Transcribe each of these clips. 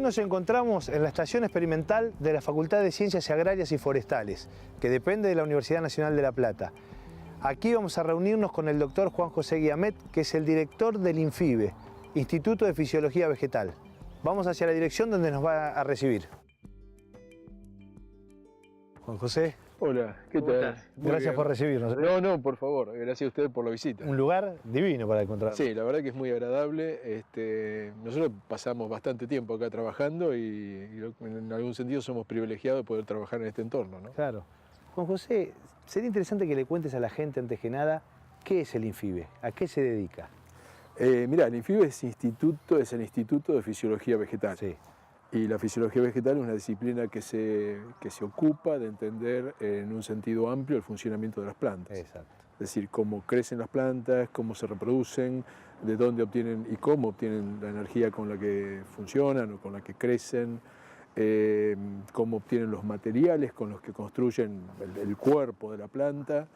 nos encontramos en la estación experimental de la Facultad de Ciencias Agrarias y Forestales, que depende de la Universidad Nacional de La Plata. Aquí vamos a reunirnos con el doctor Juan José Guiamet, que es el director del INFIVE, Instituto de Fisiología Vegetal. Vamos hacia la dirección donde nos va a recibir. Juan José. Hola, ¿qué tal? Gracias por recibirnos. No, por favor, gracias a usted por la visita. Un lugar divino para encontrar. Sí, la verdad que es muy agradable. Nosotros pasamos bastante tiempo acá trabajando y en algún sentido somos privilegiados de poder trabajar en este entorno, ¿no? Claro. Juan José, sería interesante que le cuentes a la gente antes que nada qué es el INFIVE, a qué se dedica. Mirá, el INFIVE es el Instituto de Fisiología Vegetal. Sí. Y la fisiología vegetal es una disciplina que se ocupa de entender en un sentido amplio el funcionamiento de las plantas. Exacto. Es decir, cómo crecen las plantas, cómo se reproducen, de dónde obtienen y cómo obtienen la energía con la que funcionan o con la que crecen, cómo obtienen los materiales con los que construyen el cuerpo de la planta,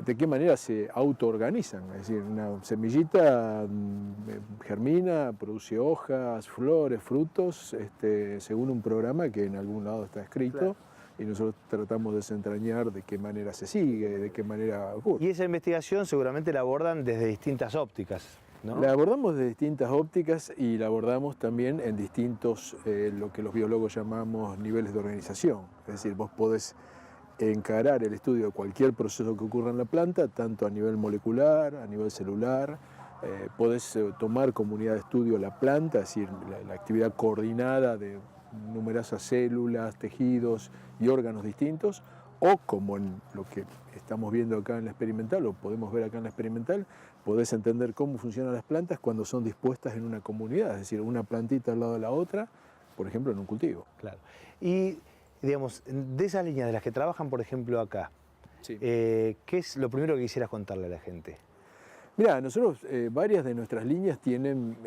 de qué manera se autoorganizan. Es decir, una semillita germina, produce hojas, flores, frutos, según un programa que en algún lado está escrito. Claro. Y nosotros tratamos de desentrañar de qué manera se sigue, de qué manera ocurre. Y esa investigación seguramente la abordan desde distintas ópticas, ¿no? La abordamos de distintas ópticas y la abordamos también en distintos, lo que los biólogos llamamos niveles de organización. Es decir, vos podés encarar el estudio de cualquier proceso que ocurra en la planta, tanto a nivel molecular, a nivel celular, podés tomar como unidad de estudio la planta, es decir, la actividad coordinada de numerosas células, tejidos y órganos distintos, o como en lo que estamos viendo acá en la experimental, o podemos ver acá en la experimental, podés entender cómo funcionan las plantas cuando son dispuestas en una comunidad, es decir, una plantita al lado de la otra, por ejemplo, en un cultivo. Claro. Y digamos, de esas líneas de las que trabajan, por ejemplo, acá, sí. ¿Qué es lo primero que quisieras contarle a la gente? Mirá, nosotros varias de nuestras líneas tienen,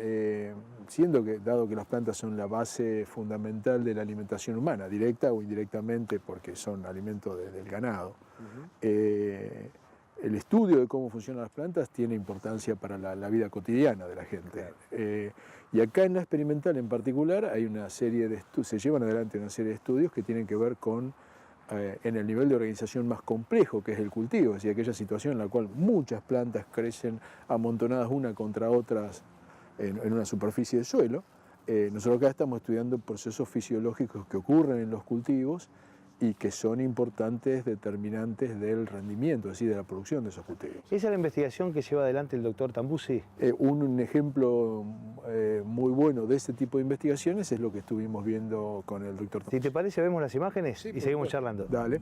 dado que las plantas son la base fundamental de la alimentación humana, directa o indirectamente porque son alimento del ganado, el estudio de cómo funcionan las plantas tiene importancia para la vida cotidiana de la gente. Claro. Y acá en la experimental en particular hay una serie de se llevan adelante una serie de estudios que tienen que ver con en el nivel de organización más complejo que es el cultivo, es decir, aquella situación en la cual muchas plantas crecen amontonadas una contra otras en una superficie de suelo. Nosotros acá estamos estudiando procesos fisiológicos que ocurren en los cultivos y que son importantes determinantes del rendimiento, es decir, de la producción de esos cultivos. ¿Esa es la investigación que lleva adelante el doctor Tambuzzi? Un ejemplo muy bueno de ese tipo de investigaciones es lo que estuvimos viendo con el doctor Tambuzzi. Si te parece, vemos las imágenes y seguimos charlando. Dale.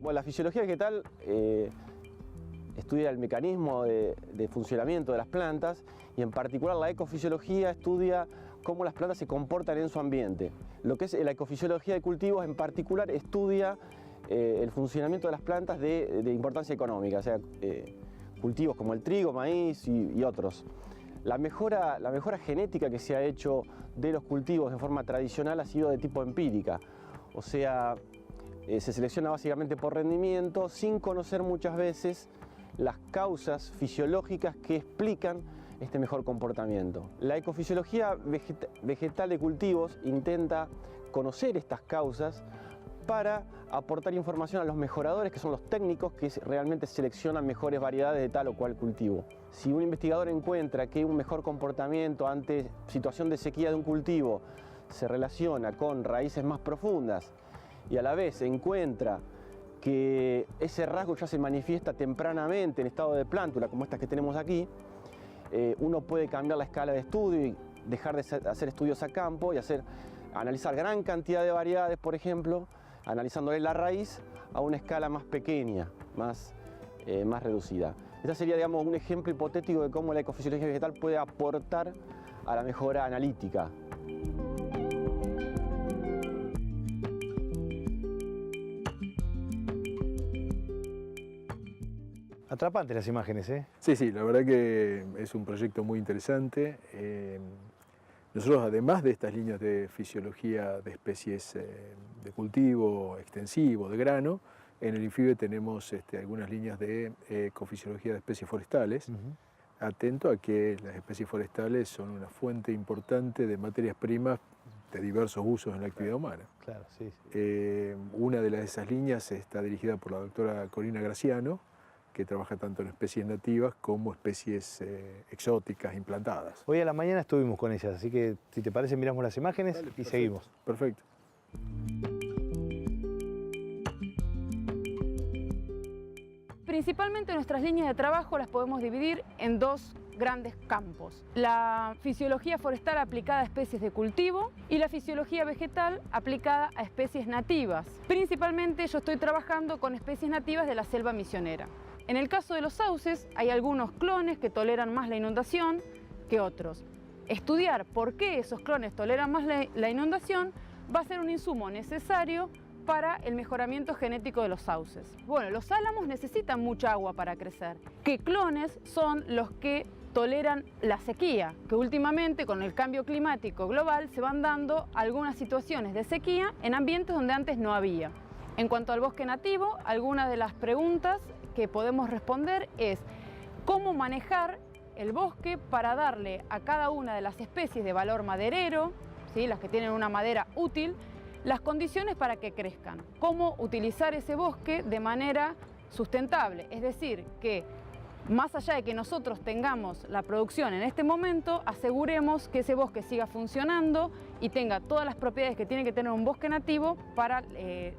Bueno, la fisiología vegetal estudia el mecanismo de funcionamiento de las plantas y en particular la ecofisiología estudia cómo las plantas se comportan en su ambiente. Lo que es la ecofisiología de cultivos en particular estudia el funcionamiento de las plantas de importancia económica, o sea, cultivos como el trigo, maíz y otros. La mejora genética que se ha hecho de los cultivos de forma tradicional ha sido de tipo empírica, o sea, se selecciona básicamente por rendimiento sin conocer muchas veces las causas fisiológicas que explican este mejor comportamiento. La ecofisiología vegetal de cultivos intenta conocer estas causas para aportar información a los mejoradores, que son los técnicos que realmente seleccionan mejores variedades de tal o cual cultivo. Si un investigador encuentra que un mejor comportamiento ante situación de sequía de un cultivo se relaciona con raíces más profundas y a la vez encuentra que ese rasgo ya se manifiesta tempranamente en estado de plántula, como estas que tenemos aquí, uno puede cambiar la escala de estudio y dejar de hacer estudios a campo y analizar gran cantidad de variedades, por ejemplo, analizándole la raíz a una escala más pequeña, más reducida. Este sería, digamos, un ejemplo hipotético de cómo la ecofisiología vegetal puede aportar a la mejora analítica. Atrapantes las imágenes, ¿eh? Sí, la verdad que es un proyecto muy interesante. Nosotros, además de estas líneas de fisiología de especies de cultivo extensivo, de grano, En el INFIBE tenemos algunas líneas de ecofisiología de especies forestales. Atento a que las especies forestales son una fuente importante de materias primas de diversos usos en la actividad humana. Claro, sí, sí. Una de esas líneas está dirigida por la doctora Corina Graciano, que trabaja tanto en especies nativas como especies exóticas implantadas. Hoy a la mañana estuvimos con ellas, así que si te parece miramos las imágenes. Dale, y perfecto. Seguimos. Perfecto. Principalmente nuestras líneas de trabajo las podemos dividir en dos grandes campos: la fisiología forestal aplicada a especies de cultivo y la fisiología vegetal aplicada a especies nativas. Principalmente yo estoy trabajando con especies nativas de la selva misionera. En el caso de los sauces hay algunos clones que toleran más la inundación que otros. Estudiar por qué esos clones toleran más la inundación va a ser un insumo necesario para el mejoramiento genético de los sauces. Bueno, los álamos necesitan mucha agua para crecer. ¿Qué clones son los que toleran la sequía? Que últimamente con el cambio climático global se van dando algunas situaciones de sequía en ambientes donde antes no había. En cuanto al bosque nativo, algunas de las preguntas que podemos responder es cómo manejar el bosque para darle a cada una de las especies de valor maderero, ¿sí?, las que tienen una madera útil, las condiciones para que crezcan. Cómo utilizar ese bosque de manera sustentable, es decir, que más allá de que nosotros tengamos la producción en este momento, aseguremos que ese bosque siga funcionando y tenga todas las propiedades que tiene que tener un bosque nativo para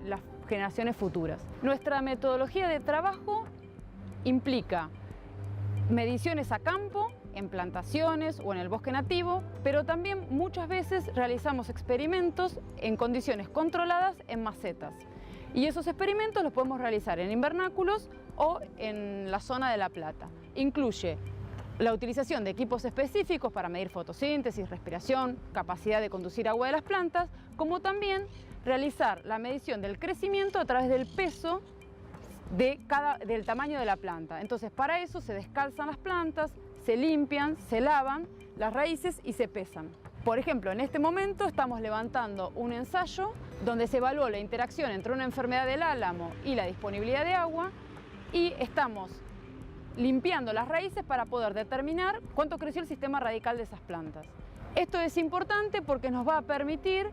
las generaciones futuras. Nuestra metodología de trabajo implica mediciones a campo, en plantaciones o en el bosque nativo, pero también muchas veces realizamos experimentos en condiciones controladas en macetas. Y esos experimentos los podemos realizar en invernáculos o en la zona de La Plata. Incluye la utilización de equipos específicos para medir fotosíntesis, respiración, capacidad de conducir agua de las plantas, como también realizar la medición del crecimiento a través del peso del tamaño de la planta. Entonces, para eso se descalzan las plantas, se limpian, se lavan las raíces y se pesan. Por ejemplo, en este momento estamos levantando un ensayo donde se evaluó la interacción entre una enfermedad del álamo y la disponibilidad de agua, y estamos limpiando las raíces para poder determinar cuánto creció el sistema radical de esas plantas. Esto es importante porque nos va a permitir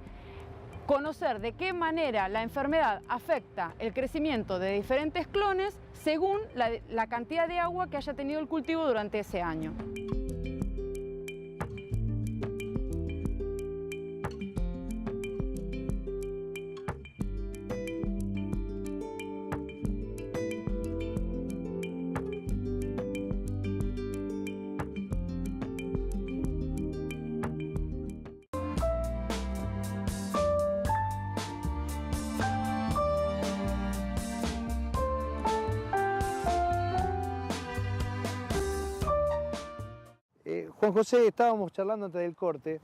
conocer de qué manera la enfermedad afecta el crecimiento de diferentes clones según la cantidad de agua que haya tenido el cultivo durante ese año. Juan José, estábamos charlando antes del corte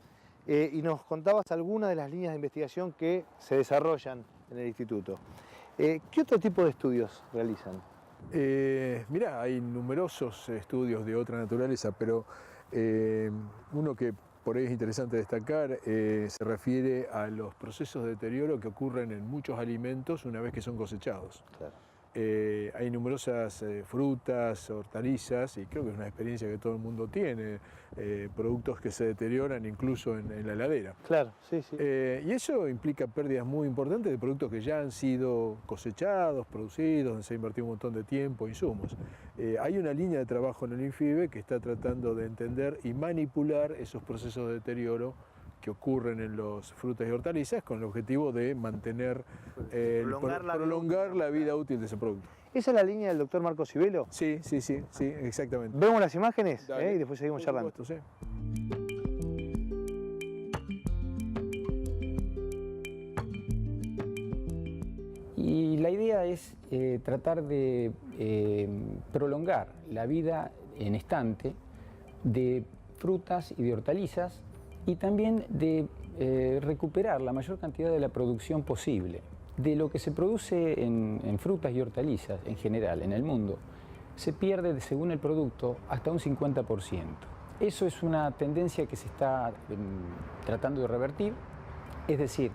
y nos contabas algunas de las líneas de investigación que se desarrollan en el instituto. ¿Qué otro tipo de estudios realizan? Mirá, hay numerosos estudios de otra naturaleza, pero uno que por ahí es interesante destacar se refiere a los procesos de deterioro que ocurren en muchos alimentos una vez que son cosechados. Claro. Hay numerosas frutas, hortalizas, y creo que es una experiencia que todo el mundo tiene, productos que se deterioran incluso en la heladera. Claro, sí, sí. Y eso implica pérdidas muy importantes de productos que ya han sido cosechados, producidos, donde se ha invertido un montón de tiempo, insumos. Hay una línea de trabajo en el INFIBE que está tratando de entender y manipular esos procesos de deterioro que ocurren en los frutas y hortalizas con el objetivo de mantener, prolongar la vida útil de ese producto. ¿Esa es la línea del doctor Marco Sivelo? Sí, exactamente. ¿Vemos las imágenes? Dale. Y después seguimos charlando. Supuesto, sí. Y la idea es tratar de prolongar la vida en estante de frutas y de hortalizas, y también de recuperar la mayor cantidad de la producción posible. De lo que se produce en frutas y hortalizas en general en el mundo, se pierde, según el producto, hasta un 50%. Eso es una tendencia que se está tratando de revertir, es decir,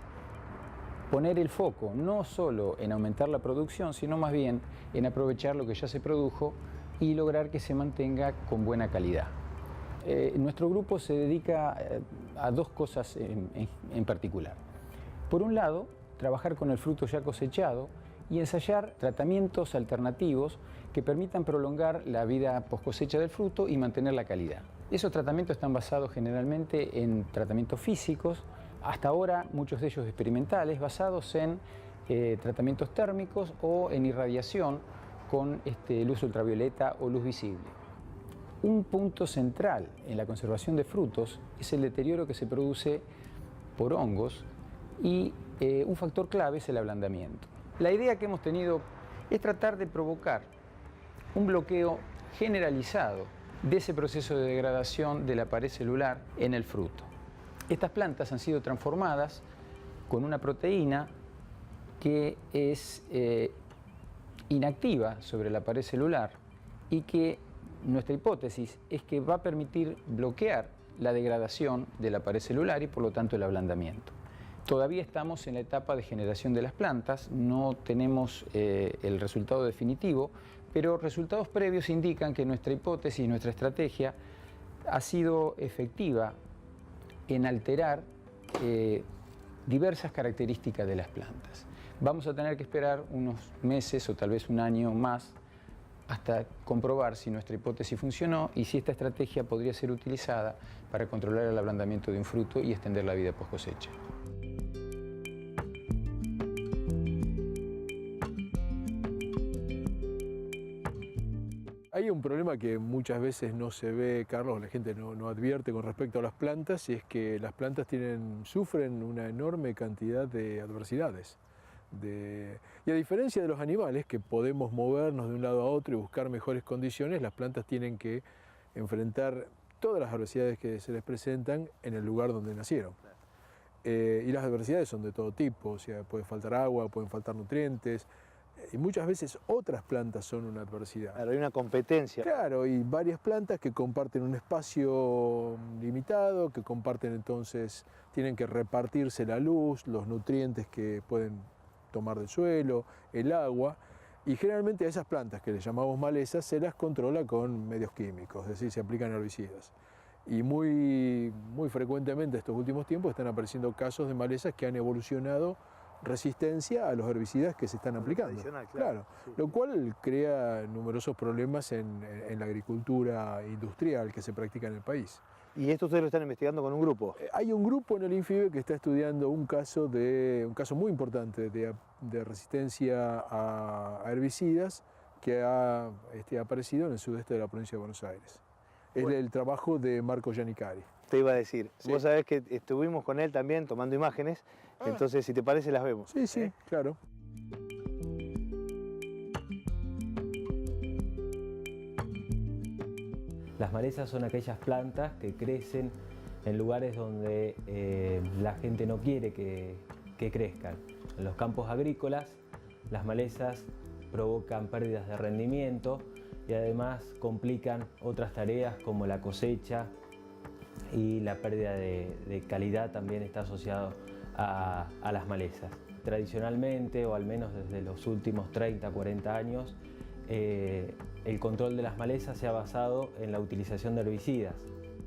poner el foco no solo en aumentar la producción, sino más bien en aprovechar lo que ya se produjo y lograr que se mantenga con buena calidad. Nuestro grupo se dedica a dos cosas en particular. Por un lado, trabajar con el fruto ya cosechado y ensayar tratamientos alternativos que permitan prolongar la vida post cosecha del fruto y mantener la calidad. Esos tratamientos están basados generalmente en tratamientos físicos, hasta ahora muchos de ellos experimentales, basados en tratamientos térmicos o en irradiación con luz ultravioleta o luz visible. Un punto central en la conservación de frutos es el deterioro que se produce por hongos y un factor clave es el ablandamiento. La idea que hemos tenido es tratar de provocar un bloqueo generalizado de ese proceso de degradación de la pared celular en el fruto. Estas plantas han sido transformadas con una proteína que es inactiva sobre la pared celular y que nuestra hipótesis es que va a permitir bloquear la degradación de la pared celular y por lo tanto el ablandamiento. Todavía estamos en la etapa de generación de las plantas, no tenemos el resultado definitivo, pero resultados previos indican que nuestra hipótesis, nuestra estrategia ha sido efectiva en alterar diversas características de las plantas. Vamos a tener que esperar unos meses o tal vez un año más hasta comprobar si nuestra hipótesis funcionó y si esta estrategia podría ser utilizada para controlar el ablandamiento de un fruto y extender la vida post cosecha. Hay un problema que muchas veces no se ve, Carlos, la gente no advierte con respecto a las plantas, y es que las plantas sufren una enorme cantidad de adversidades. Y a diferencia de los animales, que podemos movernos de un lado a otro y buscar mejores condiciones, las plantas tienen que enfrentar todas las adversidades que se les presentan en el lugar donde nacieron. Y las adversidades son de todo tipo, o sea, puede faltar agua, pueden faltar nutrientes, y muchas veces otras plantas son una adversidad. Claro, hay una competencia. Claro, y varias plantas que comparten un espacio limitado, que comparten entonces, tienen que repartirse la luz, los nutrientes que pueden tomar del suelo, el agua, y generalmente a esas plantas que le llamamos malezas se las controla con medios químicos, es decir, se aplican herbicidas. Y muy frecuentemente estos últimos tiempos están apareciendo casos de malezas que han evolucionado resistencia a los herbicidas que se están aplicando. Claro, sí. Lo cual crea numerosos problemas en la agricultura industrial que se practica en el país. ¿Y esto ustedes lo están investigando con un grupo? Hay un grupo en el INFIBE que está estudiando un caso muy importante de resistencia a herbicidas que ha aparecido en el sudeste de la provincia de Buenos Aires. Bueno. Es el trabajo de Marco Giannicari. Te iba a decir, sí. Vos sabés que estuvimos con él también tomando imágenes, entonces si te parece las vemos. Sí, claro. Las malezas son aquellas plantas que crecen en lugares donde la gente no quiere que crezcan. En los campos agrícolas, las malezas provocan pérdidas de rendimiento y además complican otras tareas como la cosecha, y la pérdida de calidad también está asociado a las malezas. Tradicionalmente, o al menos desde los últimos 30, 40 años, el control de las malezas se ha basado en la utilización de herbicidas.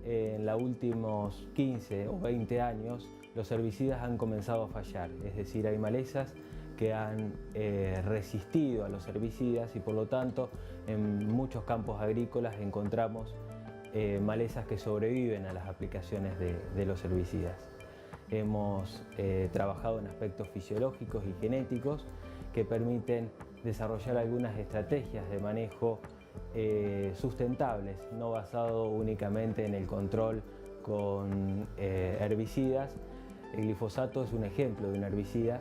En los últimos 15 o 20 años, los herbicidas han comenzado a fallar, es decir, hay malezas que han resistido a los herbicidas y por lo tanto en muchos campos agrícolas encontramos malezas que sobreviven a las aplicaciones de los herbicidas. Hemos trabajado en aspectos fisiológicos y genéticos que permiten desarrollar algunas estrategias de manejo sustentables, no basado únicamente en el control con herbicidas. El glifosato es un ejemplo de un herbicida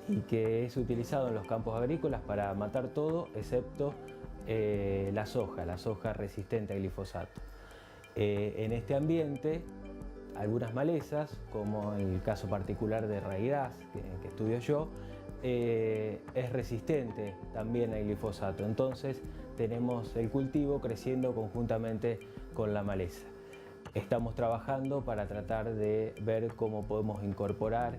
y que es utilizado en los campos agrícolas para matar todo excepto la soja resistente al glifosato. En este ambiente, algunas malezas, como el caso particular de raigás, que estudio yo, es resistente también al glifosato. Entonces tenemos el cultivo creciendo conjuntamente con la maleza. Estamos trabajando para tratar de ver cómo podemos incorporar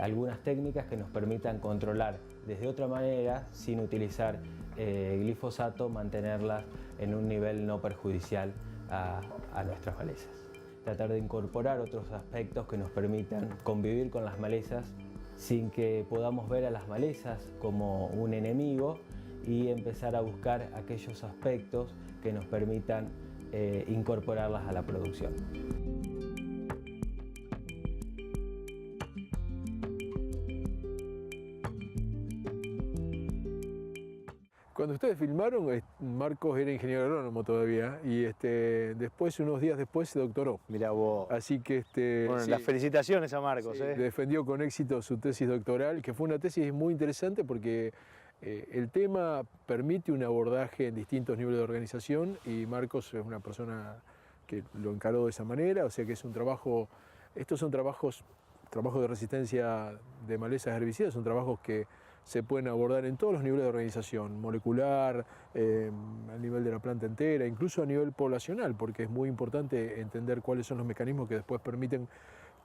algunas técnicas que nos permitan controlar desde otra manera, sin utilizar glifosato, mantenerlas en un nivel no perjudicial a nuestras malezas. Tratar de incorporar otros aspectos que nos permitan convivir con las malezas sin que podamos ver a las malezas como un enemigo y empezar a buscar aquellos aspectos que nos permitan incorporarlas a la producción. Cuando ustedes filmaron, Marcos era ingeniero agrónomo todavía y después, unos días después, se doctoró. Mirá vos. Así que Bueno, sí, las felicitaciones a Marcos. sí, defendió con éxito su tesis doctoral, que fue una tesis muy interesante porque el tema permite un abordaje en distintos niveles de organización y Marcos es una persona que lo encaró de esa manera, o sea que es un trabajo, estos son trabajos de resistencia de malezas herbicidas, son trabajos que se pueden abordar en todos los niveles de organización, molecular, a nivel de la planta entera, incluso a nivel poblacional, porque es muy importante entender cuáles son los mecanismos que después permiten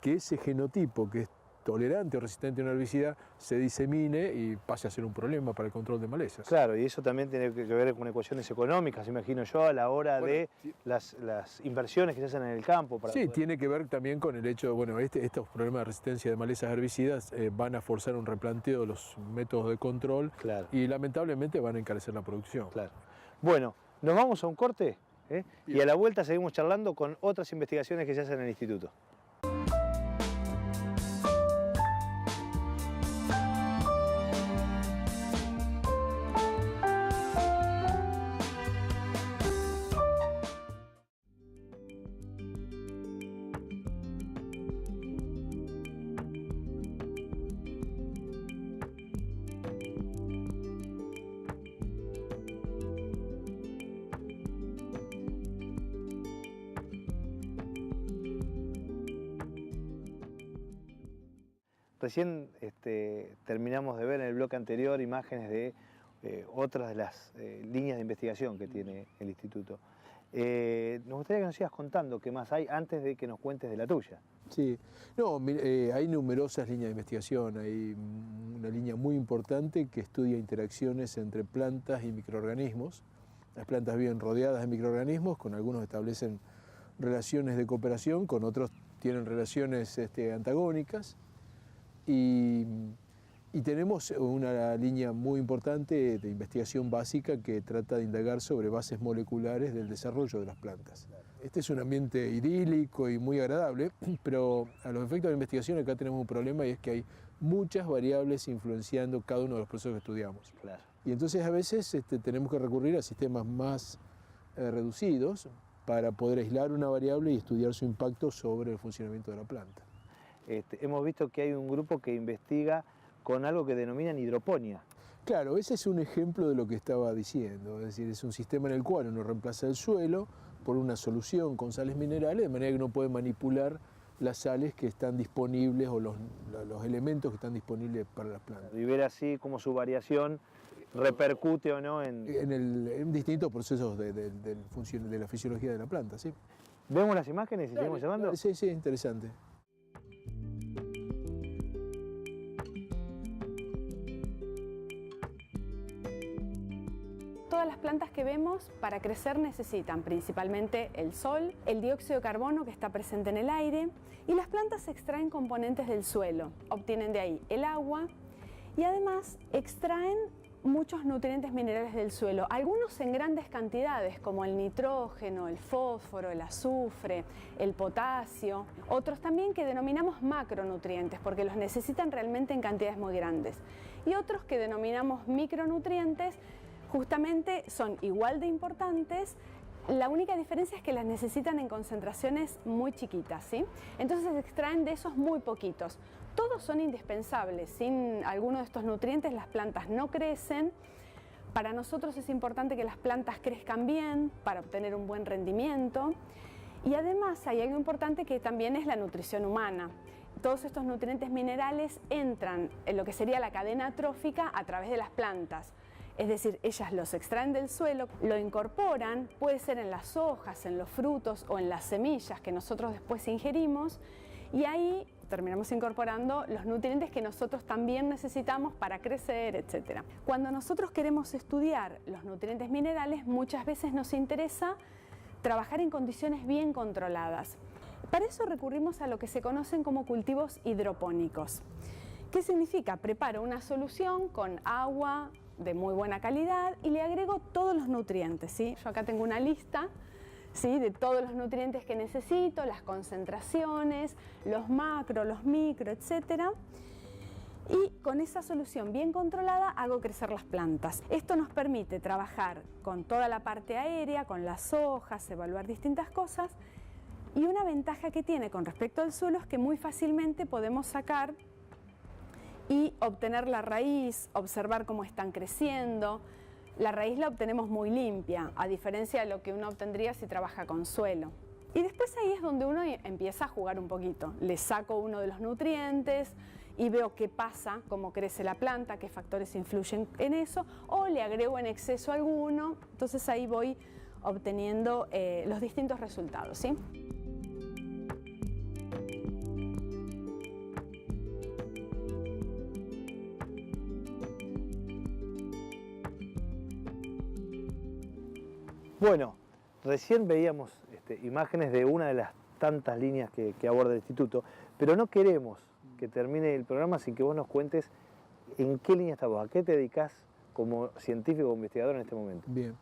que ese genotipo, que es tolerante o resistente a un herbicida, se disemine y pase a ser un problema para el control de malezas. Claro, y eso también tiene que ver con ecuaciones económicas, imagino yo, a la hora de las inversiones que se hacen en el campo. Sí, tiene que ver también con el hecho, bueno, estos problemas de resistencia de malezas herbicidas van a forzar un replanteo de los métodos de control y lamentablemente van a encarecer la producción. Claro. Bueno, nos vamos a un corte y a la vuelta seguimos charlando con otras investigaciones que se hacen en el instituto. Recién terminamos de ver en el bloque anterior imágenes de otras de las líneas de investigación que tiene el instituto. Nos gustaría que nos sigas contando qué más hay antes de que nos cuentes de la tuya. Sí, no, hay numerosas líneas de investigación. Hay una línea muy importante que estudia interacciones entre plantas y microorganismos. Las plantas viven rodeadas de microorganismos, con algunos establecen relaciones de cooperación, con otros tienen relaciones antagónicas. Y tenemos una línea muy importante de investigación básica que trata de indagar sobre bases moleculares del desarrollo de las plantas. Este es un ambiente idílico y muy agradable, pero a los efectos de la investigación acá tenemos un problema y es que hay muchas variables influenciando cada uno de los procesos que estudiamos. Claro. Y entonces a veces tenemos que recurrir a sistemas más reducidos para poder aislar una variable y estudiar su impacto sobre el funcionamiento de la planta. Hemos visto que hay un grupo que investiga con algo que denominan hidroponía. Claro, ese es un ejemplo de lo que estaba diciendo, es decir, es un sistema en el cual uno reemplaza el suelo por una solución con sales minerales, de manera que uno puede manipular las sales que están disponibles o los elementos que están disponibles para las plantas. Y ver así cómo su variación repercute o no en distintos procesos de la fisiología de la planta, ¿sí? ¿Vemos las imágenes y seguimos llevando? Sí, sí, interesante. Todas las plantas que vemos para crecer necesitan principalmente el sol, el dióxido de carbono que está presente en el aire y las plantas extraen componentes del suelo, obtienen de ahí el agua y además extraen muchos nutrientes minerales del suelo, algunos en grandes cantidades como el nitrógeno, el fósforo, el azufre, el potasio, otros también que denominamos macronutrientes porque los necesitan realmente en cantidades muy grandes y otros que denominamos micronutrientes justamente son igual de importantes, la única diferencia es que las necesitan en concentraciones muy chiquitas, ¿sí? Entonces se extraen de esos muy poquitos. Todos son indispensables, sin alguno de estos nutrientes las plantas no crecen. Para nosotros es importante que las plantas crezcan bien para obtener un buen rendimiento. Y además hay algo importante que también es la nutrición humana. Todos estos nutrientes minerales entran en lo que sería la cadena trófica a través de las plantas. Es decir, ellas los extraen del suelo, lo incorporan, puede ser en las hojas, en los frutos o en las semillas que nosotros después ingerimos y ahí terminamos incorporando los nutrientes que nosotros también necesitamos para crecer, etc. Cuando nosotros queremos estudiar los nutrientes minerales, muchas veces nos interesa trabajar en condiciones bien controladas. Para eso recurrimos a lo que se conocen como cultivos hidropónicos. ¿Qué significa? Preparo una solución con agua de muy buena calidad y le agrego todos los nutrientes, ¿sí? Yo acá tengo una lista, ¿sí?, de todos los nutrientes que necesito, las concentraciones, los macro, los micro, etc. Y con esa solución bien controlada hago crecer las plantas. Esto nos permite trabajar con toda la parte aérea, con las hojas, evaluar distintas cosas. Y una ventaja que tiene con respecto al suelo es que muy fácilmente podemos sacar y obtener la raíz, observar cómo están creciendo. La raíz la obtenemos muy limpia, a diferencia de lo que uno obtendría si trabaja con suelo. Y después ahí es donde uno empieza a jugar un poquito. Le saco uno de los nutrientes y veo qué pasa, cómo crece la planta, qué factores influyen en eso, o le agrego en exceso alguno. Entonces ahí voy obteniendo los distintos resultados, ¿sí? Bueno, recién veíamos imágenes de una de las tantas líneas que aborda el instituto, pero no queremos que termine el programa sin que vos nos cuentes en qué línea estás vos, a qué te dedicás como científico o investigador en este momento. Bien.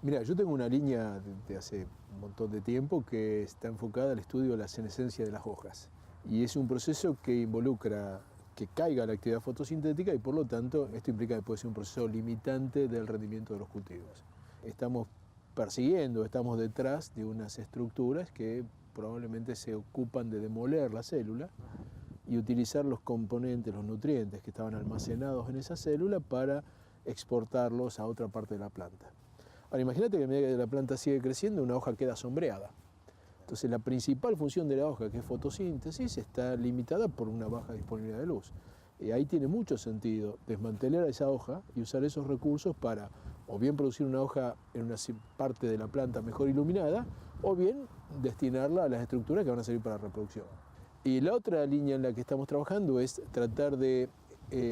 Mira, yo tengo una línea de hace un montón de tiempo que está enfocada al estudio de la senescencia de las hojas. Y es un proceso que involucra que caiga la actividad fotosintética y por lo tanto esto implica que puede ser un proceso limitante del rendimiento de los cultivos. Estamos persiguiendo, estamos detrás de unas estructuras que probablemente se ocupan de demoler la célula y utilizar los componentes, los nutrientes que estaban almacenados en esa célula para exportarlos a otra parte de la planta. Ahora imagínate que a medida que la planta sigue creciendo, una hoja queda sombreada. Entonces la principal función de la hoja, que es fotosíntesis, está limitada por una baja disponibilidad de luz. Y ahí tiene mucho sentido desmantelar esa hoja y usar esos recursos para o bien producir una hoja en una parte de la planta mejor iluminada, o bien destinarla a las estructuras que van a servir para la reproducción. Y la otra línea en la que estamos trabajando es tratar de,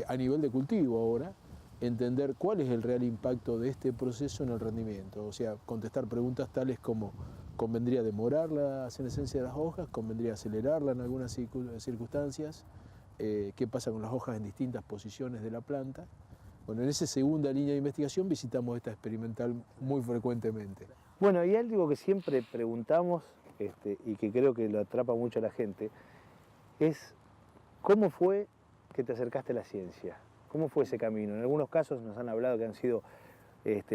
a nivel de cultivo ahora, entender cuál es el real impacto de este proceso en el rendimiento. O sea, contestar preguntas tales como: ¿convendría demorar la senescencia de las hojas? ¿Convendría acelerarla en algunas circunstancias? ¿Qué pasa con las hojas en distintas posiciones de la planta? Bueno, en esa segunda línea de investigación visitamos esta experimental muy frecuentemente. Bueno, y algo que siempre preguntamos y que creo que lo atrapa mucho a la gente es: ¿cómo fue que te acercaste a la ciencia? ¿Cómo fue ese camino? En algunos casos nos han hablado que han sido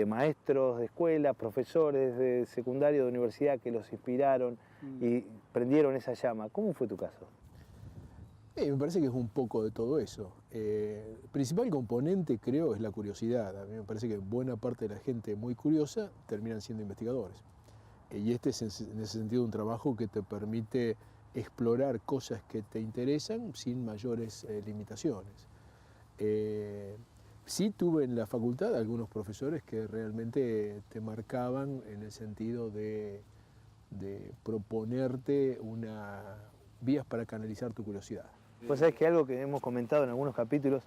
maestros de escuela, profesores de secundario, de universidad, que los inspiraron y prendieron esa llama. ¿Cómo fue tu caso? Me parece que es un poco de todo eso. El principal componente, creo, es la curiosidad. A mí me parece que buena parte de la gente muy curiosa terminan siendo investigadores. Y este es en ese sentido un trabajo que te permite explorar cosas que te interesan sin mayores limitaciones. Sí tuve en la facultad algunos profesores que realmente te marcaban en el sentido de proponerte vías para canalizar tu curiosidad. Vos sabés que algo que hemos comentado en algunos capítulos,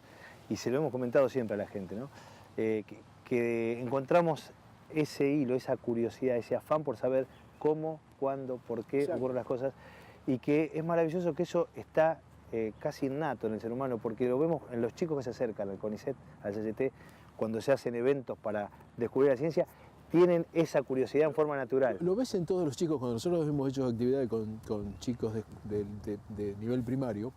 y se lo hemos comentado siempre a la gente, ¿no? Que encontramos ese hilo, esa curiosidad, ese afán por saber cómo, cuándo, por qué ocurren las cosas, y que es maravilloso que eso está casi innato en el ser humano, porque lo vemos en los chicos que se acercan al CONICET, al CCT, cuando se hacen eventos para descubrir la ciencia, tienen esa curiosidad en forma natural. Lo ves en todos los chicos. Cuando nosotros hemos hecho actividades con chicos de nivel primario,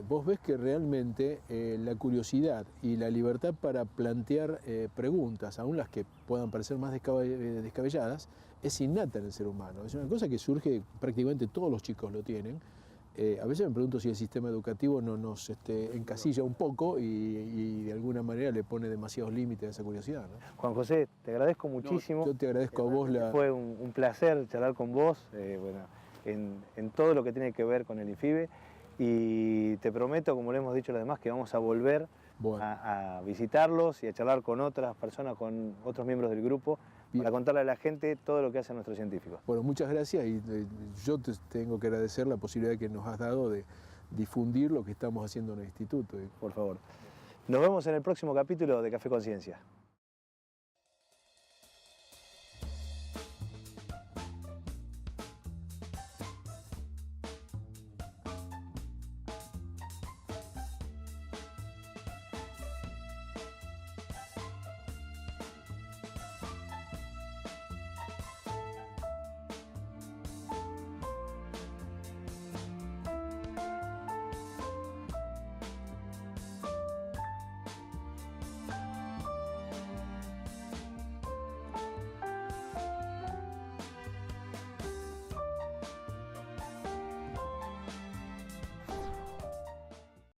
vos ves que realmente la curiosidad y la libertad para plantear preguntas, aun las que puedan parecer más descabelladas, es innata en el ser humano. Es una cosa que surge, prácticamente todos los chicos lo tienen. A veces me pregunto si el sistema educativo no nos encasilla un poco y de alguna manera le pone demasiados límites a esa curiosidad, ¿no? Juan José, te agradezco muchísimo. No, yo te agradezco a vos. Fue un placer charlar con vos en todo lo que tiene que ver con el INFIBE, y te prometo, como le hemos dicho a los demás, que vamos a volver a visitarlos y a charlar con otras personas, con otros miembros del grupo, para contarle a la gente todo lo que hacen nuestros científicos. Bueno, muchas gracias y yo te tengo que agradecer la posibilidad que nos has dado de difundir lo que estamos haciendo en el instituto. Por favor. Nos vemos en el próximo capítulo de Café Conciencia.